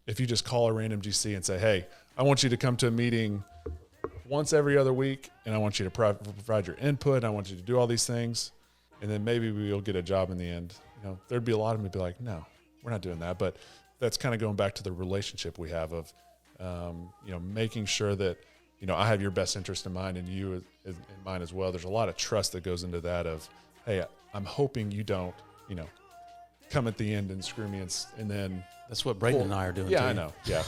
if you just call a random GC and say, hey, I want you to come to a meeting once every other week, and I want you to provide your input, I want you to do all these things, and then maybe we'll get a job in the end. There'd be a lot of them who'd be like, no, we're not doing that. But that's kind of going back to the relationship we have of, making sure that, I have your best interest in mind and you in mind as well. There's a lot of trust that goes into that of, hey, I'm hoping you don't, come at the end and screw me and then. That's what Braden and I are doing. Yeah, too. I know. Yeah.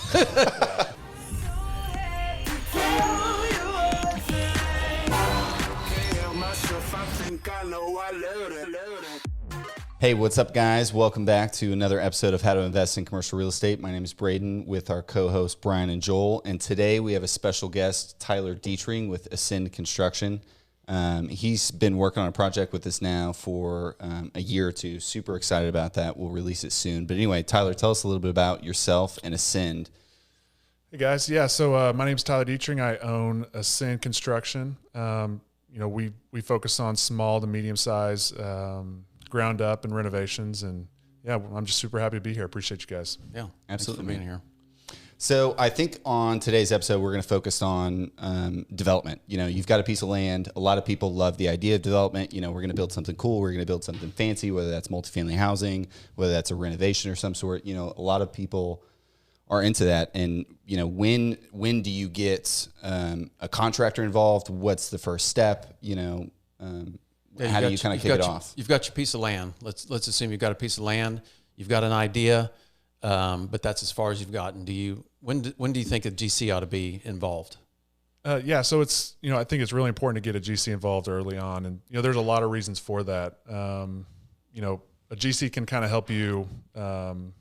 Hey, what's up, guys? Welcome back to another episode of How to Invest in Commercial Real Estate. My name is Braden with our co-hosts Brian and Joel, and today we have a special guest, Tyler Detring with Ascend Construction. He's been working on a project with us now for a year or two. Super excited about that. We'll release it soon. But anyway, Tyler, tell us a little bit about yourself and Ascend. Hey, guys. Yeah, so my name's Tyler Detring. I own Ascend Construction. We focus on small to medium size ground up and renovations, and yeah, I'm just super happy to be here. Appreciate you guys. Yeah, absolutely, thanks for being here. So I think on today's episode, we're going to focus on development. You've got a piece of land. A lot of people love the idea of development. We're going to build something cool. We're going to build something fancy, whether that's multifamily housing, whether that's a renovation or some sort. A lot of people are into that. And, when do you get a contractor involved? What's the first step? How do you kind of kick it off? You've got your piece of land. Let's assume you've got a piece of land. You've got an idea, but that's as far as you've gotten. When do you think a GC ought to be involved? So it's I think it's really important to get a GC involved early on, and there's a lot of reasons for that. A GC can kind of help you kind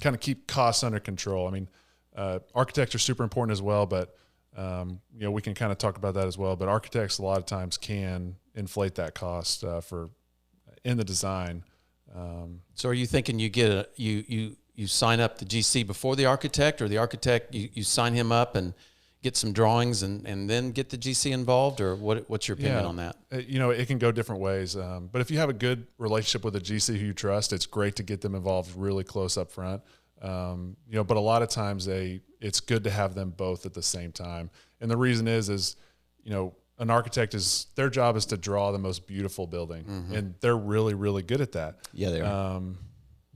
of keep costs under control. I mean, architects are super important as well, but we can kind of talk about that as well. But architects a lot of times can inflate that cost in the design. So are you thinking you get you sign up the GC before the architect, or the architect you sign him up and get some drawings and then get the GC involved, or what's your opinion on that? It can go different ways. But if you have a good relationship with a GC who you trust, it's great to get them involved really close up front. But a lot of times it's good to have them both at the same time. And the reason is an architect their job is to draw the most beautiful building, and they're really, really good at that. Yeah, they are.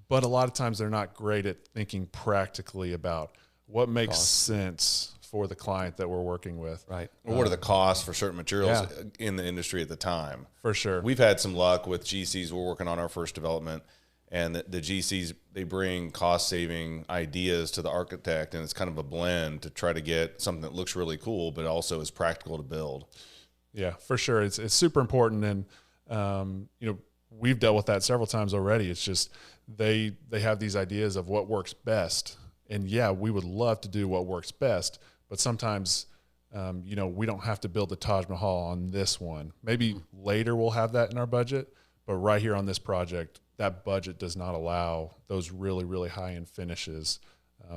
But a lot of times they're not great at thinking practically about what makes sense for the client that we're working with. Right. Or what are the costs for certain materials in the industry at the time? For sure. We've had some luck with GCs. We're working on our first development, and the GCs, they bring cost-saving ideas to the architect, and it's kind of a blend to try to get something that looks really cool, but also is practical to build. Yeah, for sure. It's super important, and we've dealt with that several times already. It's just they have these ideas of what works best, and we would love to do what works best, but sometimes we don't have to build the Taj Mahal on this one. Maybe later we'll have that in our budget, but right here on this project, that budget does not allow those really, really high-end finishes.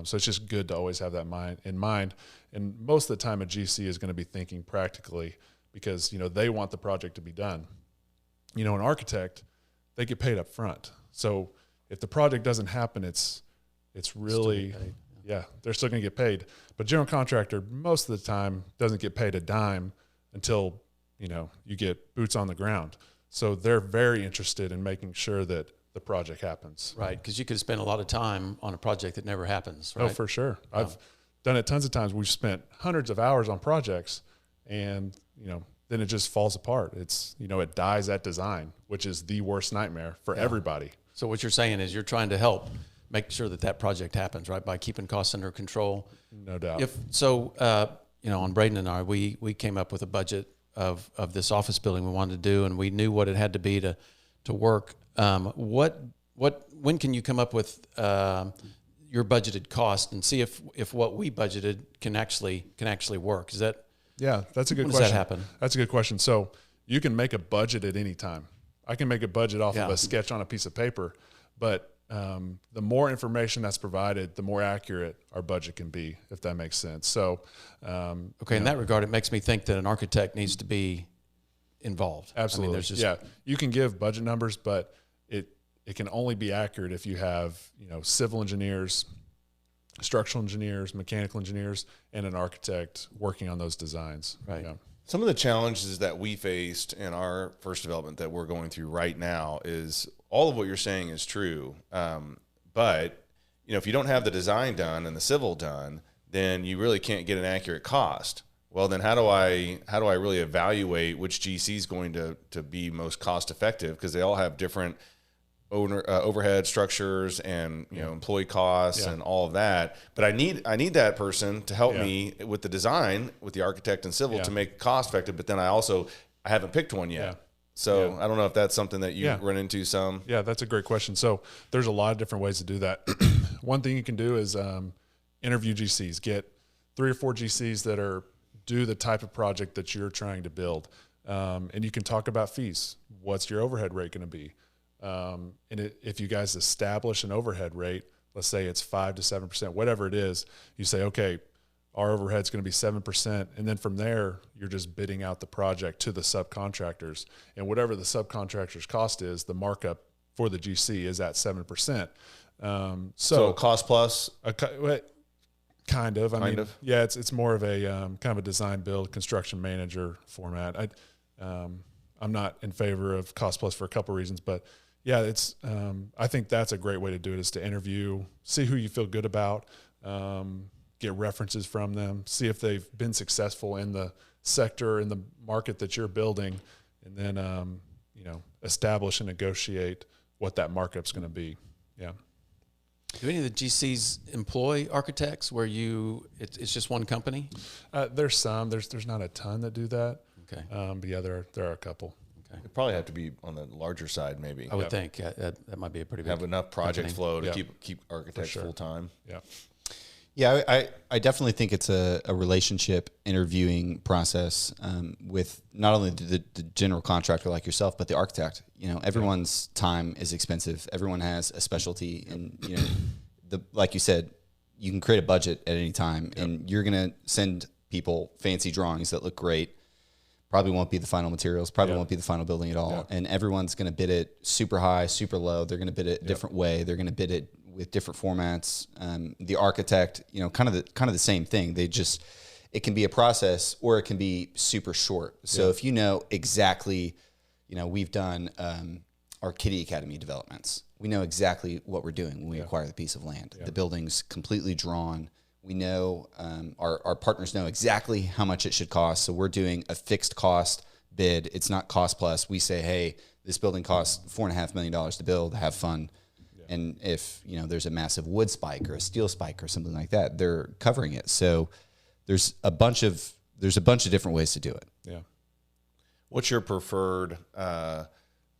So it's just good to always have that in mind. And most of the time, a GC is going to be thinking practically because, they want the project to be done. An architect, they get paid up front. So if the project doesn't happen, it's really, they're still going to get paid. But general contractor, most of the time, doesn't get paid a dime until, you get boots on the ground. So they're very interested in making sure that the project happens. Right, because you could spend a lot of time on a project that never happens, right? Oh, for sure. I've done it tons of times. We've spent hundreds of hours on projects, and, then it just falls apart. It's, it dies at design, which is the worst nightmare for everybody. So what you're saying is you're trying to help make sure that project happens, right, by keeping costs under control. No doubt. On Braden and I, we came up with a budget of this office building we wanted to do, and we knew what it had to be to work. When can you come up with your budgeted cost and see if what we budgeted can actually work? Is that? Yeah, that's a good question. When does that happen? That's a good question. So you can make a budget at any time. I can make a budget off of a sketch on a piece of paper, but the more information that's provided, the more accurate our budget can be, if that makes sense. So, in that regard, it makes me think that an architect needs to be involved. Absolutely. You can give budget numbers, but it can only be accurate if you have, civil engineers, structural engineers, mechanical engineers, and an architect working on those designs. Right. Yeah. Some of the challenges that we faced in our first development that we're going through right now is all of what you're saying is true. But if you don't have the design done and the civil done, then you really can't get an accurate cost. Well, then how do I really evaluate which GC is going to be most cost effective? Because they all have different overhead structures and employee costs and all of that. But I need that person to help me with the design, with the architect and civil to make cost effective. But then I haven't picked one yet. Yeah. So I don't know if that's something that you run into some. Yeah, that's a great question. So there's a lot of different ways to do that. One thing you can do is interview GCs, get 3 or 4 GCs that do the type of project that you're trying to build. And you can talk about fees. What's your overhead rate going to be? If you guys establish an overhead rate, let's say it's 5 to 7%, whatever it is, you say, okay, our overhead's going to be 7%. And then from there, you're just bidding out the project to the subcontractors, and whatever the subcontractor's cost is, the markup for the GC is at 7%. So cost plus kind of, I mean, yeah, it's more of a kind of a design build construction manager format. I'm not in favor of cost plus for a couple of reasons, but yeah, I think that's a great way to do it, is to interview, see who you feel good about, get references from them, see if they've been successful in the sector, in the market that you're building, and then, establish and negotiate what that markup's going to be. Yeah. Do any of the GCs employ architects where it's just one company? There's some. There's not a ton that do that. Okay. But yeah, there are a couple. Okay. It probably have to be on the larger side, maybe. I would think that might be a pretty big have enough project company. flow to keep architects full time. Yeah. Yeah, I definitely think it's a relationship interviewing process with not only the general contractor like yourself, but the architect. Everyone's time is expensive. Everyone has a specialty, and like you said, you can create a budget at any time, and you're gonna send people fancy drawings that look great. Probably won't be the final materials. Probably won't be the final building at all. And everyone's gonna bid it super high, super low. They're gonna bid it a different way. They're gonna bid it with different formats. The architect, kind of the same thing. It can be a process, or it can be super short. So if exactly, we've done our Kitty Academy developments. We know exactly what we're doing when we acquire the piece of land. The building's completely drawn. We know our partners know exactly how much it should cost. So we're doing a fixed cost bid. It's not cost plus. We say, hey, this building costs $4.5 million to build. Have fun. And if there's a massive wood spike or a steel spike or something like that, they're covering it. So there's a bunch of different ways to do it. Yeah. What's your preferred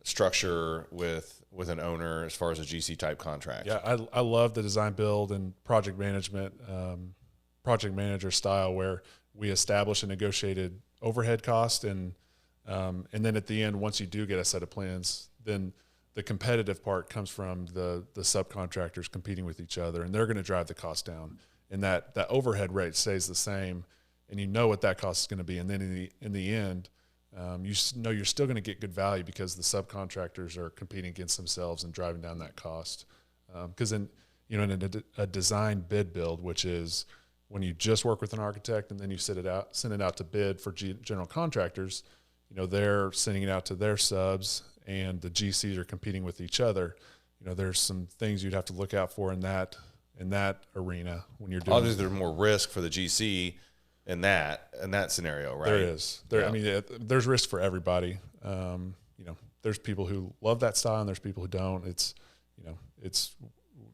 structure with an owner as far as a GC type contract? Yeah, I love the design build and project management, project manager style, where we establish a negotiated overhead cost, and then at the end, once you do get a set of plans, then the competitive part comes from the subcontractors competing with each other, and they're going to drive the cost down, and that overhead rate stays the same, and you know what that cost is going to be, and then in the end, you know you're still going to get good value because the subcontractors are competing against themselves and driving down that cost. Because in a design bid build, which is when you just work with an architect and then you send it out to bid for general contractors, they're sending it out to their subs, and the GCs are competing with each other. There's some things you'd have to look out for in that arena when you're doing. Obviously, there's more risk for the GC in that scenario, right? There is. I mean, there's risk for everybody. There's people who love that style, and there's people who don't.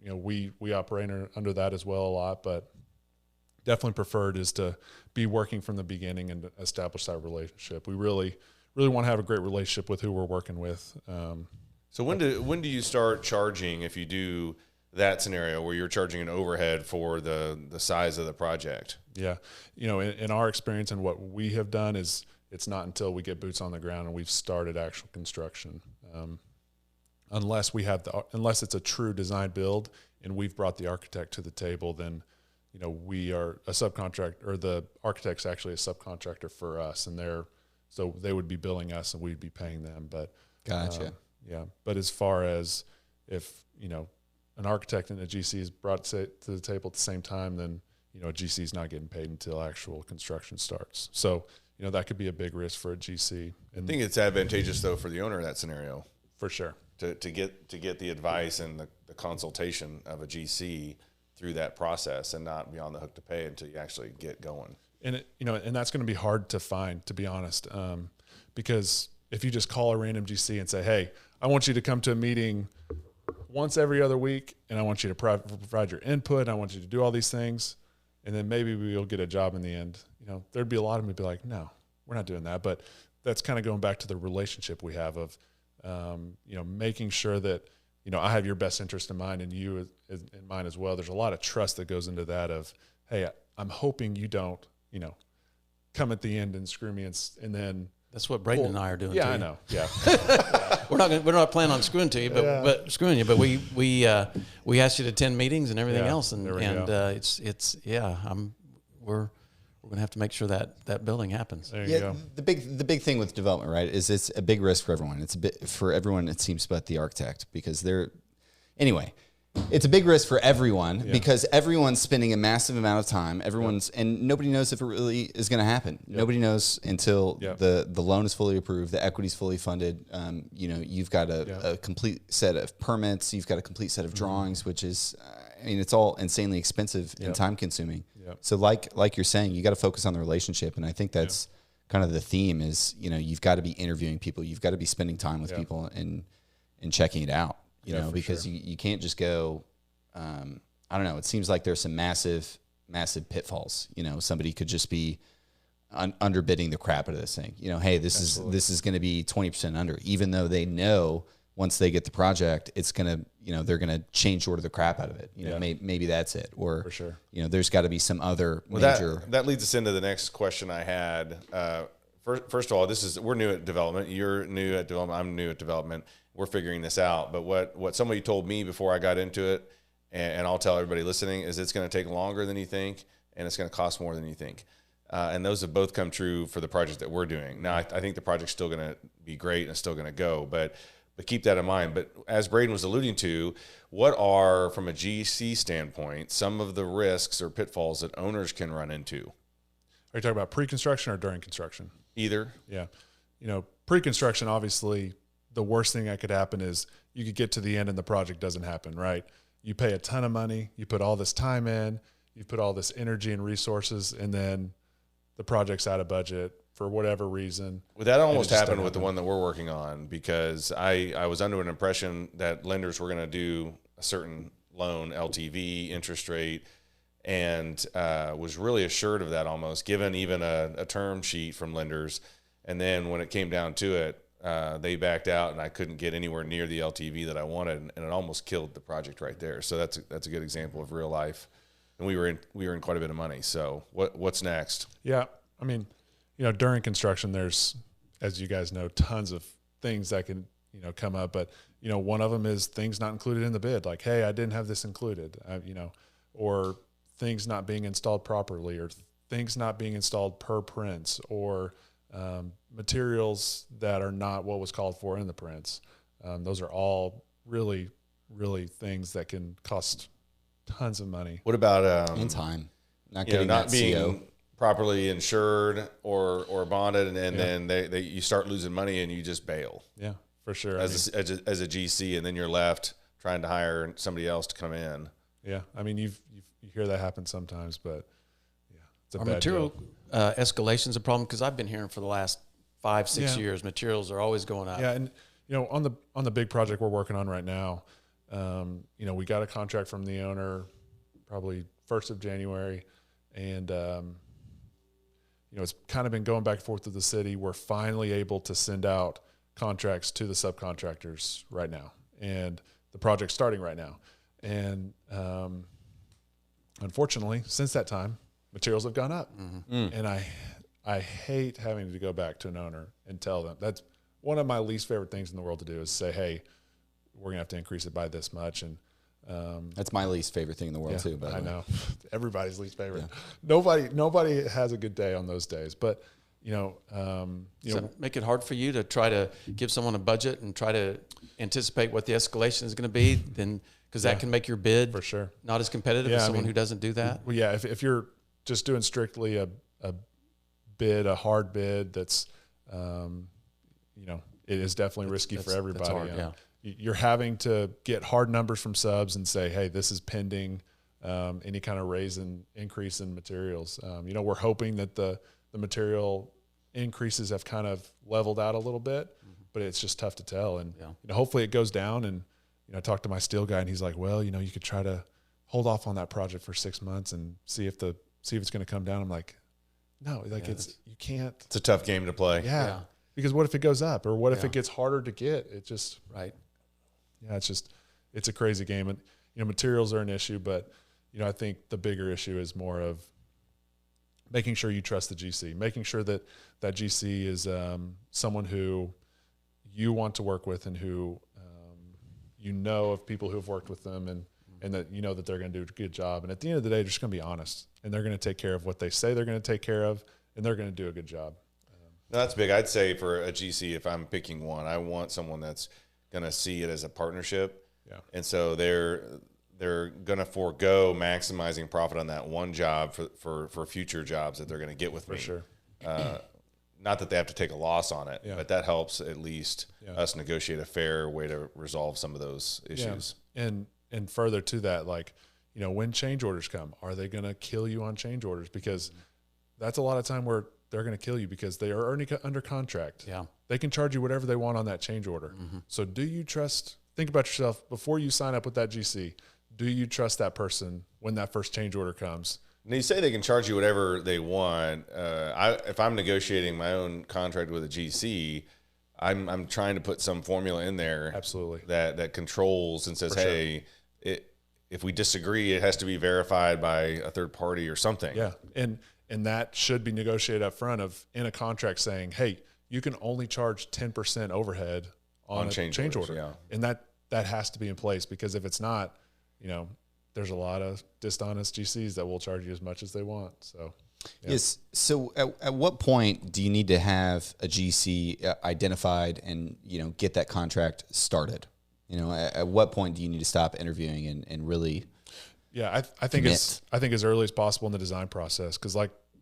We operate under that as well a lot, but definitely preferred is to be working from the beginning and establish that relationship. We really want to have a great relationship with who we're working with. So when do you start charging, if you do that scenario where you're charging an overhead for the size of the project? Yeah. In our experience and what we have done is it's not until we get boots on the ground and we've started actual construction. Unless it's a true design build and we've brought the architect to the table, then, we are a subcontractor, or the architect's actually a subcontractor for us, and so they would be billing us and we'd be paying them. But Gotcha. yeah. But as far as if, an architect and a GC is brought to the table at the same time, then, you know, a GC is not getting paid until actual construction starts. So, you know, that could be a big risk for a GC. And I think it's advantageous though for the owner in that scenario for sure to get the advice and the consultation of a GC through that process and not be on the hook to pay until you actually get going. And it, you know, and that's going to be hard to find, to be honest, because if you just call a random GC and say, hey, I want you to come to a meeting once every other week, and I want you to provide your input, and I want you to do all these things, and then maybe we'll get a job in the end. You know, there'd be a lot of them who'd be like, no, we're not doing that. But that's kind of going back to the relationship we have of, you know, making sure that, you know, I have your best interest in mind and you in mind as well. There's a lot of trust that goes into that of, hey, I'm hoping you don't, you know, come at the end and screw me and then. That's what Braden and I are doing. Yeah, to I you. know. Yeah, we're not planning on screwing to you, but screwing you. But we asked you to attend meetings and everything else, and we're gonna have to make sure that building happens. there you go. The big thing with development, right, is it's a big risk for everyone. It's a bit for everyone, it seems, but the architect, because it's a big risk for everyone because everyone's spending a massive amount of time. And nobody knows if it really is going to happen. Nobody knows until the loan is fully approved, the equity is fully funded. You know, you've got a complete set of permits. You've got a complete set of drawings, which is, I mean, it's all insanely expensive and time consuming. So like you're saying, you got to focus on the relationship. And I think that's kind of the theme is, you know, you've got to be interviewing people. You've got to be spending time with people and checking it out. You know, because you can't just go, I don't know, it seems like there's some massive pitfalls. You know, somebody could just be underbidding the crap out of this thing. You know, hey, this is going to be 20% under, even though they know once they get the project, it's going to, you know, they're going to change order the crap out of it. You know, maybe that's it. Or, for sure. You know, there's got to be some other major. That leads us into the next question I had. First of all, we're new at development. You're new at development. I'm new at development. We're figuring this out. But what somebody told me before I got into it, and I'll tell everybody listening, is it's going to take longer than you think, and it's going to cost more than you think. And those have both come true for the project that we're doing. Now, I think the project's still going to be great and it's still going to go, but keep that in mind. But as Braden was alluding to, what are, from a GC standpoint, some of the risks or pitfalls that owners can run into? Are you talking about pre-construction or during construction? Either. Yeah. You know, pre-construction, obviously, the worst thing that could happen is you could get to the end and the project doesn't happen, right? You pay a ton of money, you put all this time in, you put all this energy and resources, and then the project's out of budget for whatever reason. Well, that almost happened with the one that we're working on, because I was under an impression that lenders were going to do a certain loan, LTV, interest rate, and was really assured of that almost, given even a term sheet from lenders. And then when it came down to it, they backed out, and I couldn't get anywhere near the LTV that I wanted, and it almost killed the project right there. So that's a good example of real life, and we were in quite a bit of money. So what's next? Yeah, I mean, you know, during construction, there's, as you guys know, tons of things that can, you know, come up. But, you know, one of them is things not included in the bid, like, hey, I didn't have this included, you know, or things not being installed properly, or things not being installed per prints, or materials that are not what was called for in the prints. Those are all really, really things that can cost tons of money. What about in time? Not getting not being CO. properly insured or bonded, and then you start losing money and you just bail. Yeah, for sure. As a GC, and then you're left trying to hire somebody else to come in. Yeah, I mean, you hear that happen sometimes, but yeah, it's a Our bad material deal. escalation is a problem, because I've been hearing for the last 5-6 years, materials are always going up. Yeah, and you know, on the big project we're working on right now, you know, we got a contract from the owner probably 1st of January, and you know, it's kind of been going back and forth with the city. We're finally able to send out contracts to the subcontractors right now, and the project's starting right now. And unfortunately, since that time, materials have gone up. And I hate having to go back to an owner and tell them. That's one of my least favorite things in the world to do, is say, hey, we're gonna have to increase it by this much. And That's my least favorite thing in the world too. By the way. I know. Everybody's least favorite. Nobody has a good day on those days. But you know, Does that make it hard for you to try to give someone a budget and try to anticipate what the escalation is going to be? Then because that can make your bid for sure not as competitive as someone who doesn't do that. Well, yeah, if you're just doing strictly a hard bid, that's it is definitely risky for everybody. That's hard, yeah. You're having to get hard numbers from subs and say, hey, this is pending any kind of increase in materials. We're hoping that the material increases have kind of leveled out a little bit, but it's just tough to tell. And hopefully it goes down. And I talked to my steel guy, and he's like, well, you could try to hold off on that project for 6 months and see if it's going to come down. I'm like, no, you can't. It's a tough game to play. Yeah. Because what if it goes up, or what if it gets harder to get? It just right. Yeah, it's a crazy game, and materials are an issue, but I think the bigger issue is more of making sure you trust the GC, making sure that GC is someone who you want to work with, and who of people who have worked with them, and that that they're going to do a good job. And at the end of the day, they're just going to be honest, and they're going to take care of what they say they're going to take care of, and they're going to do a good job. No, that's big. I'd say for a GC, if I'm picking one, I want someone that's going to see it as a partnership. Yeah. And so they're going to forego maximizing profit on that one job for future jobs that they're going to get with me. For sure. Not that they have to take a loss on it, but that helps at least us negotiate a fair way to resolve some of those issues. Yeah. And further to that, when change orders come, are they going to kill you on change orders? Because that's a lot of time where they're going to kill you, because they are already under contract. Yeah. They can charge you whatever they want on that change order. So do you think about yourself before you sign up with that GC. Do you trust that person when that first change order comes? And you say they can charge you whatever they want. If I'm negotiating my own contract with a GC, I'm trying to put some formula in there. Absolutely. That controls and says, hey, if we disagree, it has to be verified by a third party or something. Yeah. And that should be negotiated up front in a contract saying, hey, you can only charge 10% overhead on a change order. Yeah. And that has to be in place, because if it's not, there's a lot of dishonest GCs that will charge you as much as they want. So, yeah. Yes. So at what point do you need to have a GC identified and, get that contract started? At what point do you need to stop interviewing and really? Yeah, I think as early as possible in the design process, because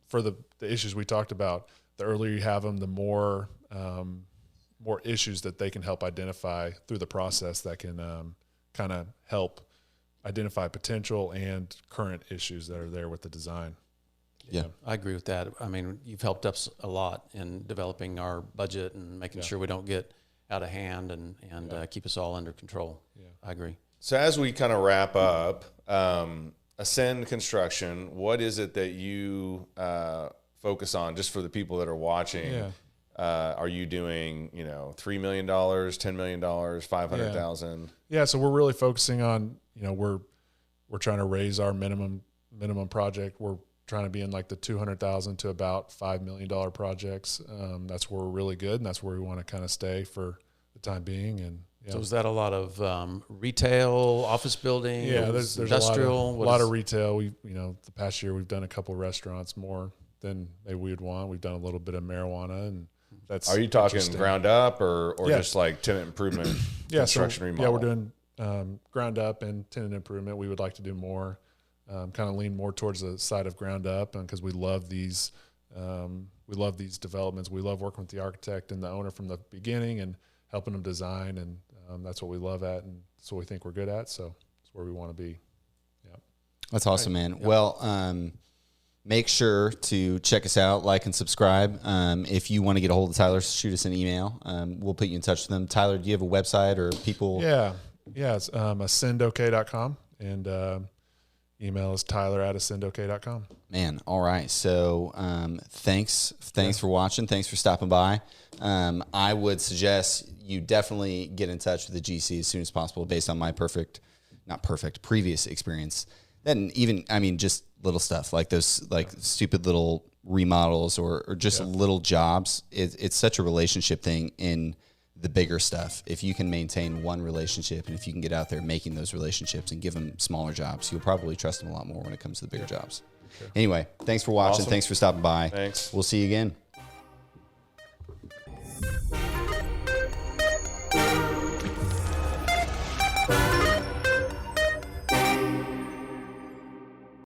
for the issues we talked about, the earlier you have them, the more issues that they can help identify through the process that can kind of help identify potential and current issues that are there with the design. Yeah, I agree with that. I mean, you've helped us a lot in developing our budget and making sure we don't get out of hand and keep us all under control. Yeah, I agree. So as we kind of wrap up, Ascend Construction, what is it that you focus on, just for the people that are watching? Yeah. Are you doing, $3 million, $10 million, $500,000? Yeah. So we're really focusing on, we're trying to raise our minimum project. We're trying to be in the $200,000 to about $5 million projects. That's where we're really good, and that's where we want to kind of stay for the time being. And so is that a lot of retail, office building? Yeah, there's industrial. A lot of retail. We, the past year we've done a couple of restaurants more than maybe we would want. We've done a little bit of marijuana, and that's. Are you talking ground up or just tenant improvement, construction remodel? Yeah, we're doing ground up and tenant improvement. We would like to do more, kind of lean more towards the side of ground up, because we love these developments. We love working with the architect and the owner from the beginning and helping them design, and that's what we love at, and that's what we think we're good at. So it's where we want to be. Yeah, that's awesome, man. Yeah. Well, make sure to check us out, like and subscribe. If you want to get a hold of Tyler, shoot us an email. We'll put you in touch with them. Tyler, do you have a website or people? Yeah. It's ascendok.com, and email is tyler@ascendok.com. Man, all right. So thanks for watching. Thanks for stopping by. I would suggest you definitely get in touch with the GC as soon as possible, based on my previous experience. Then just little stuff like those, stupid little remodels or just little jobs. It's such a relationship thing in the bigger stuff. If you can maintain one relationship, and if you can get out there making those relationships and give them smaller jobs, you'll probably trust them a lot more when it comes to the bigger jobs. Sure. Anyway, thanks for watching. Awesome. Thanks for stopping by. Thanks. We'll see you again.